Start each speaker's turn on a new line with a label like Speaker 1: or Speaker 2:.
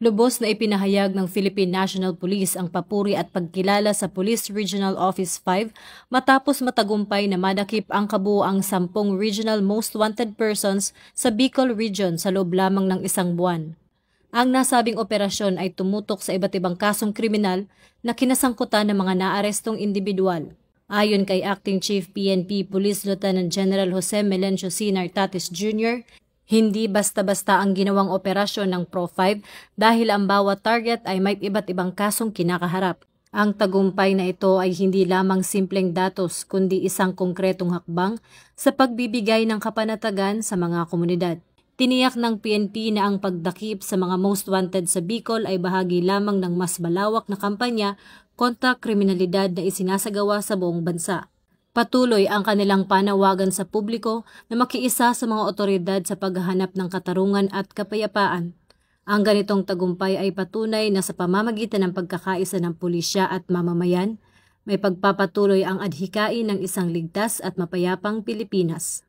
Speaker 1: Lubos na ipinahayag ng Philippine National Police ang papuri at pagkilala sa Police Regional Office 5 matapos matagumpay na madakip ang kabuuang 10 Regional Most Wanted Persons sa Bicol Region sa loob lamang ng isang buwan. Ang nasabing operasyon ay tumutok sa iba't ibang kasong kriminal na kinasangkutan ng mga naarestong individual. Ayon kay Acting Chief PNP Police Lieutenant General Jose Melencio C. Nartatis Jr., hindi basta-basta ang ginawang operasyon ng Pro-5 dahil ang bawat target ay may iba't ibang kasong kinakaharap. Ang tagumpay na ito ay hindi lamang simpleng datos kundi isang konkretong hakbang sa pagbibigay ng kapanatagan sa mga komunidad. Tiniyak ng PNP na ang pagdakip sa mga most wanted sa Bicol ay bahagi lamang ng mas malawak na kampanya kontra kriminalidad na isinasagawa sa buong bansa. Patuloy ang kanilang panawagan sa publiko na makiisa sa mga otoridad sa paghahanap ng katarungan at kapayapaan. Ang ganitong tagumpay ay patunay na sa pamamagitan ng pagkakaisa ng pulisya at mamamayan, may pagpapatuloy ang adhikain ng isang ligtas at mapayapang Pilipinas.